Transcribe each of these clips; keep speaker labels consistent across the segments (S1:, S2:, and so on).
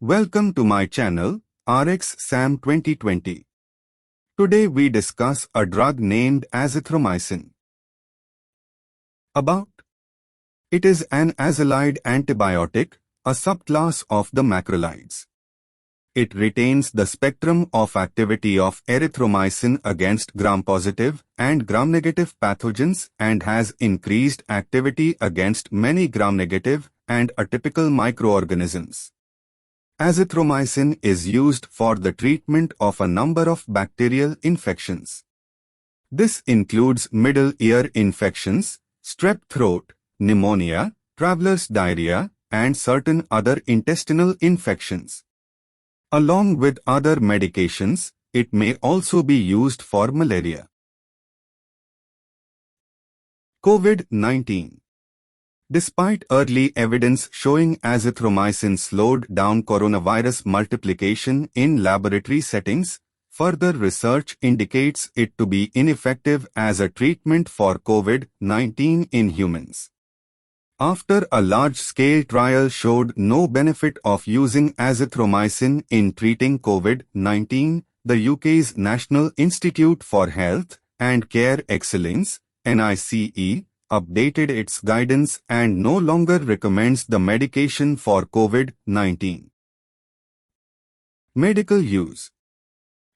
S1: Welcome to my channel, RX Sam 2020. Today we discuss a drug named Azithromycin. About. It is an azalide antibiotic, a subclass of the macrolides. It retains the spectrum of activity of erythromycin against gram-positive and gram-negative pathogens and has increased activity against many gram-negative and atypical microorganisms. Azithromycin is used for the treatment of a number of bacterial infections. This includes middle ear infections, strep throat, pneumonia, traveler's diarrhea, and certain other intestinal infections. Along with other medications, it may also be used for malaria. COVID-19. Despite early evidence showing azithromycin slowed down coronavirus multiplication in laboratory settings, further research indicates it to be ineffective as a treatment for COVID-19 in humans. After a large-scale trial showed no benefit of using azithromycin in treating COVID-19, the UK's National Institute for Health and Care Excellence, NICE, updated its guidance and no longer recommends the medication for COVID-19. Medical use.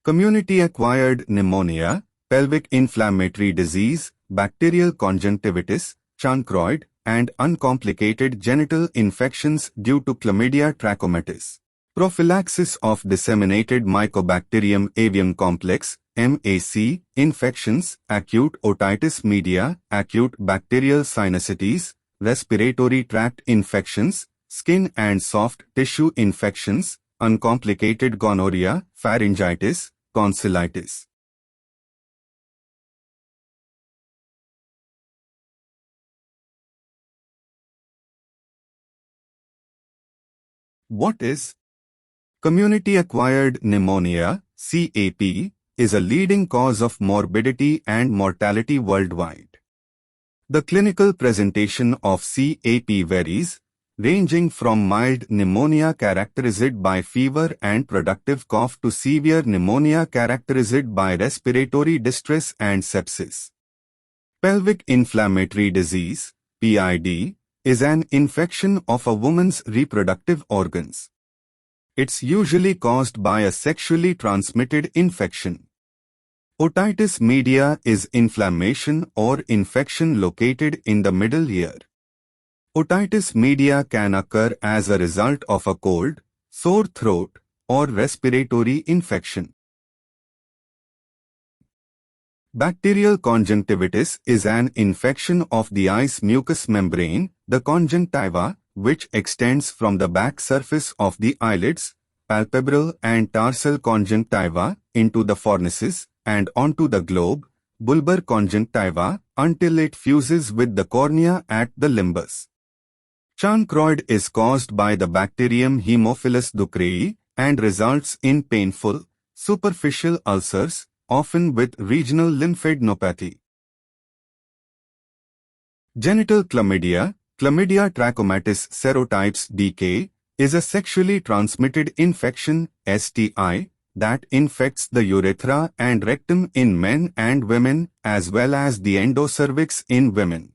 S1: Community-acquired pneumonia, pelvic inflammatory disease, bacterial conjunctivitis, chancroid, and uncomplicated genital infections due to chlamydia trachomatis. Prophylaxis of disseminated Mycobacterium avium complex, MAC, infections, acute otitis media, acute bacterial sinusitis, respiratory tract infections, skin and soft tissue infections, uncomplicated gonorrhea, pharyngitis, tonsillitis. What is community-acquired pneumonia, CAP, is a leading cause of morbidity and mortality worldwide. The clinical presentation of CAP varies, ranging from mild pneumonia characterized by fever and productive cough to severe pneumonia characterized by respiratory distress and sepsis. Pelvic inflammatory disease, PID, is an infection of a woman's reproductive organs. It's usually caused by a sexually transmitted infection. Otitis media is inflammation or infection located in the middle ear. Otitis media can occur as a result of a cold, sore throat, or respiratory infection. Bacterial conjunctivitis is an infection of the eye's mucous membrane, the conjunctiva, which extends from the back surface of the eyelids, palpebral and tarsal conjunctiva, into the fornices, and onto the globe, bulbar conjunctiva, until it fuses with the cornea at the limbus. Chancroid is caused by the bacterium Haemophilus ducreyi and results in painful, superficial ulcers, often with regional lymphadenopathy. Genital chlamydia, Chlamydia trachomatis serotypes DK, is a sexually transmitted infection, STI, that infects the urethra and rectum in men and women as well as the endocervix in women.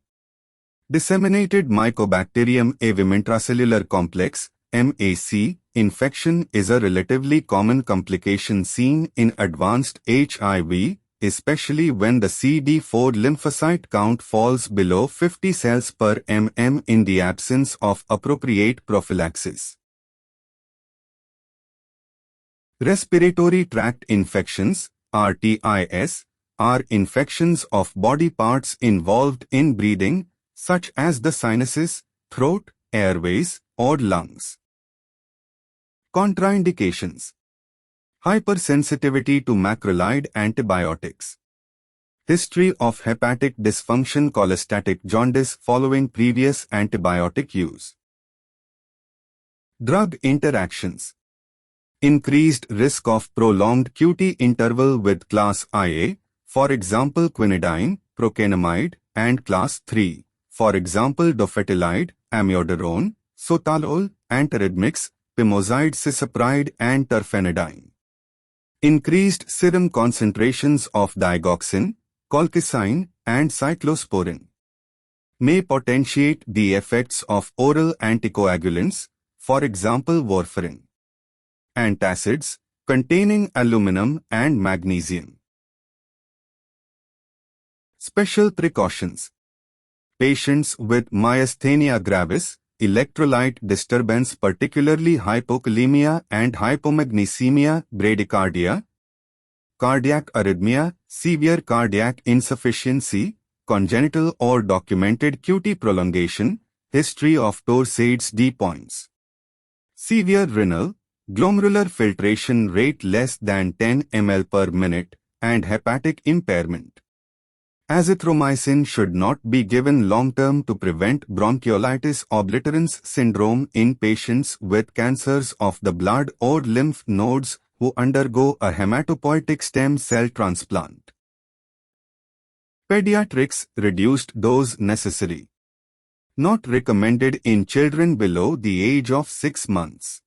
S1: Disseminated Mycobacterium avium intracellular complex, MAC, infection is a relatively common complication seen in advanced HIV, especially when the CD4 lymphocyte count falls below 50 cells per mm in the absence of appropriate prophylaxis. Respiratory tract infections, RTIs, are infections of body parts involved in breathing, such as the sinuses, throat, airways, or lungs. Contra-indications. Hypersensitivity to macrolide antibiotics. History of hepatic dysfunction, cholestatic jaundice following previous antibiotic use. Drug interactions. Increased risk of prolonged QT interval with class IA, for example quinidine, procainamide, and class 3, for example dofetilide, amiodarone, sotalol, antiarrhythmics, pimozide cisapride and terfenadine. Increased serum concentrations of digoxin, colchicine, and cyclosporin may potentiate the effects of oral anticoagulants, for example warfarin. Antacids containing aluminum and magnesium. Special precautions. Patients with myasthenia gravis, electrolyte disturbance particularly hypokalemia and hypomagnesemia, bradycardia, cardiac arrhythmia, severe cardiac insufficiency, congenital or documented QT prolongation, history of Torsades D points. Severe renal, glomerular filtration rate less than 10 ml per minute, and hepatic impairment. Azithromycin should not be given long-term to prevent bronchiolitis obliterans syndrome in patients with cancers of the blood or lymph nodes who undergo a hematopoietic stem cell transplant. Pediatrics reduced dose necessary. Not recommended in children below the age of 6 months.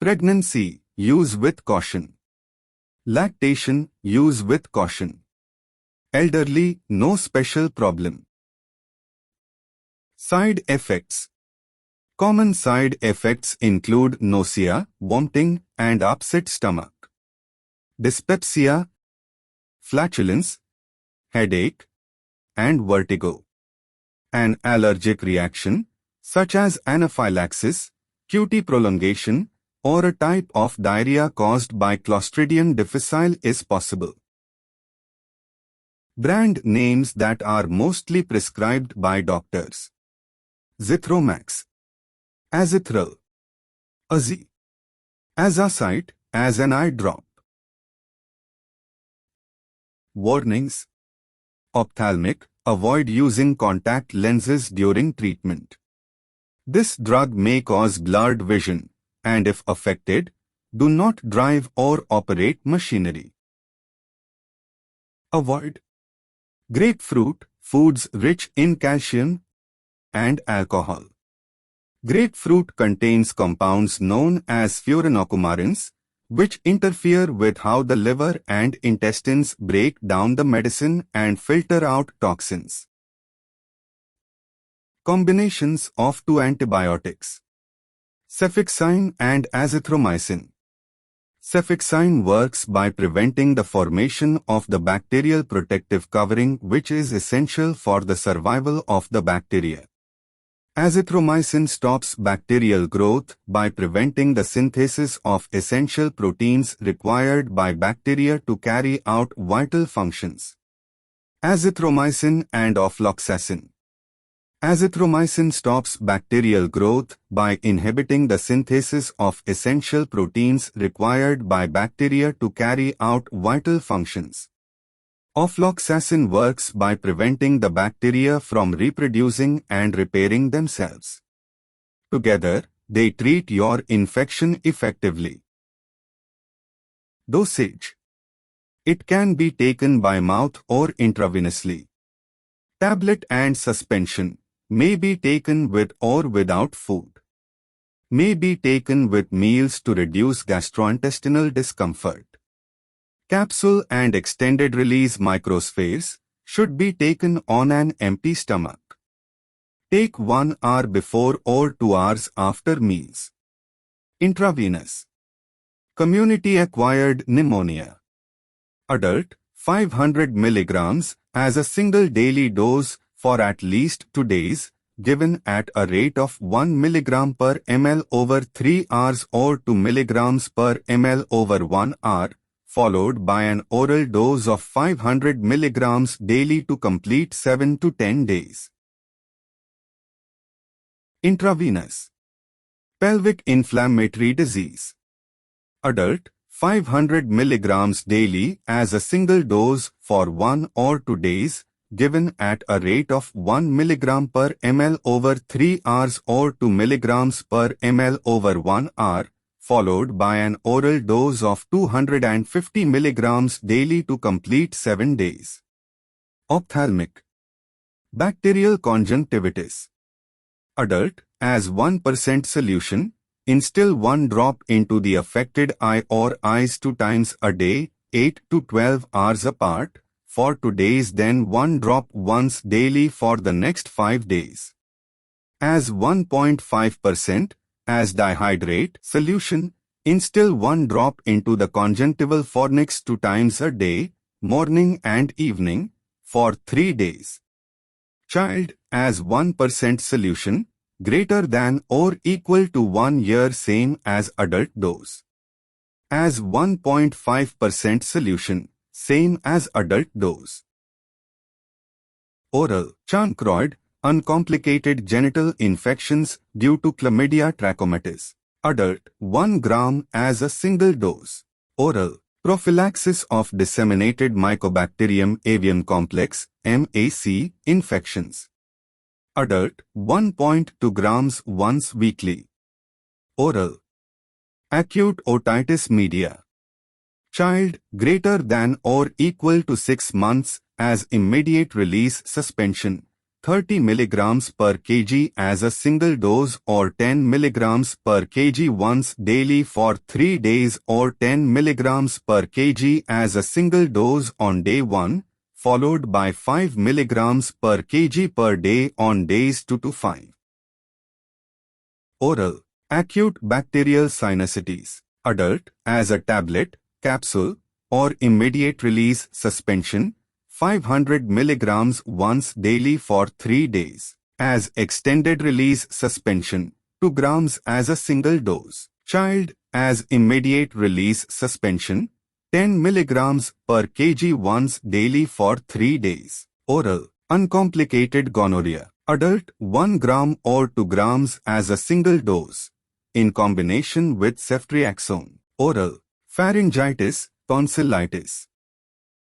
S1: Pregnancy, use with caution. Lactation, use with caution. Elderly, no special problem. Side effects. Common side effects include nausea, vomiting, and upset stomach, dyspepsia, flatulence, headache, and vertigo. An allergic reaction, such as anaphylaxis, QT prolongation, or a type of diarrhea caused by Clostridium difficile is possible. Brand names that are mostly prescribed by doctors. Zithromax, Azithral, Azee, Azasite as an eye drop. Warnings. Ophthalmic, avoid using contact lenses during treatment. This drug may cause blurred vision, and if affected, do not drive or operate machinery. Avoid grapefruit, foods rich in calcium and alcohol. Grapefruit contains compounds known as furanocoumarins, which interfere with how the liver and intestines break down the medicine and filter out toxins. Combinations of two antibiotics. Cefixime and azithromycin. Cefixime works by preventing the formation of the bacterial protective covering which is essential for the survival of the bacteria. Azithromycin stops bacterial growth by preventing the synthesis of essential proteins required by bacteria to carry out vital functions. Azithromycin and ofloxacin. Azithromycin stops bacterial growth by inhibiting the synthesis of essential proteins required by bacteria to carry out vital functions. Ofloxacin works by preventing the bacteria from reproducing and repairing themselves. Together, they treat your infection effectively. Dosage. It can be taken by mouth or intravenously. Tablet and suspension. May be taken with or without food. May be taken with meals to reduce gastrointestinal discomfort. Capsule and extended-release microspheres should be taken on an empty stomach. Take 1 hour before or 2 hours after meals. Intravenous. Community-acquired pneumonia. Adult, 500 mg as a single daily dose for at least 2 days, given at a rate of 1 mg per ml over 3 hours or 2 mg per ml over 1 hour, followed by an oral dose of 500 mg daily to complete 7 to 10 days. Intravenous. Pelvic inflammatory disease. Adult, 500 mg daily as a single dose for 1 or 2 days, given at a rate of 1 mg per ml over 3 hours or 2 mg per ml over 1 hour, followed by an oral dose of 250 mg daily to complete 7 days. Ophthalmic. Bacterial conjunctivitis. Adult, as 1% solution, Instill 1 drop into the affected eye or eyes 2 times a day, 8 to 12 hours apart, for 2 days, then 1 drop once daily for the next 5 days. As 1.5% as dihydrate solution, instill 1 drop into the conjunctival fornix 2 times a day, morning and evening, for 3 days. Child as 1% solution, greater than or equal to 1 year, same as adult dose. As 1.5% solution, same as adult dose. Oral chancroid, uncomplicated genital infections due to chlamydia trachomatis. Adult 1 gram as a single dose. Oral prophylaxis of disseminated Mycobacterium avium complex (MAC) infections. Adult 1.2 grams once weekly. Oral acute otitis media. Child greater than or equal to 6 months as immediate release suspension, 30 mg per kg as a single dose or 10 mg per kg once daily for 3 days or 10 mg per kg as a single dose on day 1, followed by 5 mg per kg per day on days 2 to 5. Oral acute bacterial sinusitis. Adult as a tablet, capsule, or immediate release suspension, 500 mg once daily for 3 days. As extended release suspension, 2 grams as a single dose. Child as immediate release suspension, 10 mg per kg once daily for 3 days. Oral uncomplicated gonorrhea. Adult 1 gram or 2 grams as a single dose, in combination with ceftriaxone. Oral pharyngitis, tonsillitis.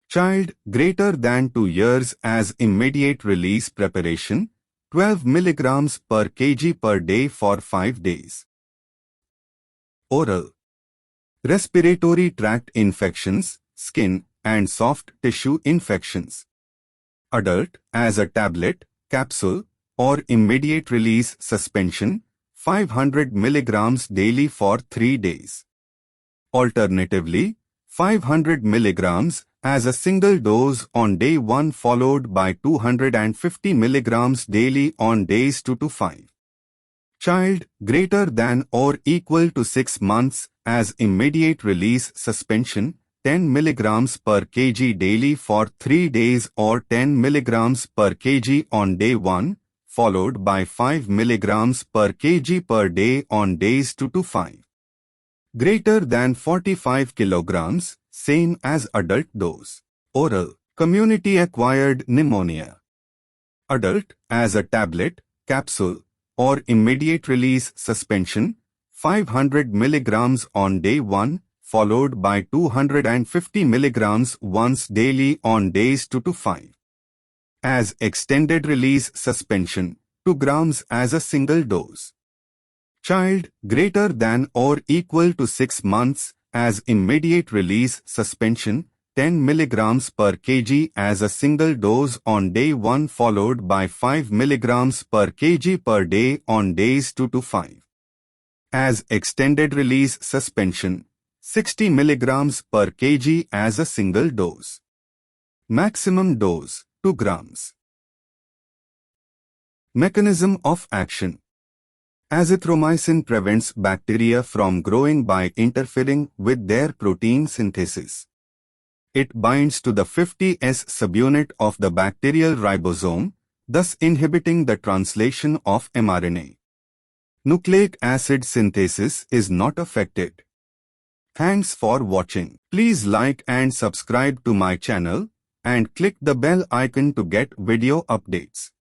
S1: Child greater than 2 years as immediate release preparation, 12 mg per kg per day for 5 days. Oral respiratory tract infections, skin and soft tissue infections. Adult as a tablet, capsule, or immediate release suspension, 500 mg daily for 3 days. Alternatively, 500 mg as a single dose on day 1 followed by 250 mg daily on days 2 to 5. Child greater than or equal to 6 months as immediate release suspension, 10 mg per kg daily for 3 days or 10 mg per kg on day 1, followed by 5 mg per kg per day on days 2 to 5. Greater than 45 kilograms, same as adult dose. Oral community-acquired pneumonia. Adult as a tablet, capsule, or immediate release suspension, 500 mg on day 1, followed by 250 mg once daily on days 2 to 5. As extended release suspension, 2 grams as a single dose. Child greater than or equal to 6 months as immediate release suspension, 10 mg per kg as a single dose on day 1 followed by 5 mg per kg per day on days 2 to 5. As extended release suspension, 60 mg per kg as a single dose. Maximum dose, 2 grams. Mechanism of action. Azithromycin prevents bacteria from growing by interfering with their protein synthesis. It binds to the 50S subunit of the bacterial ribosome, thus inhibiting the translation of mRNA. Nucleic acid synthesis is not affected. Thanks for watching. Please like and subscribe to my channel and click the bell icon to get video updates.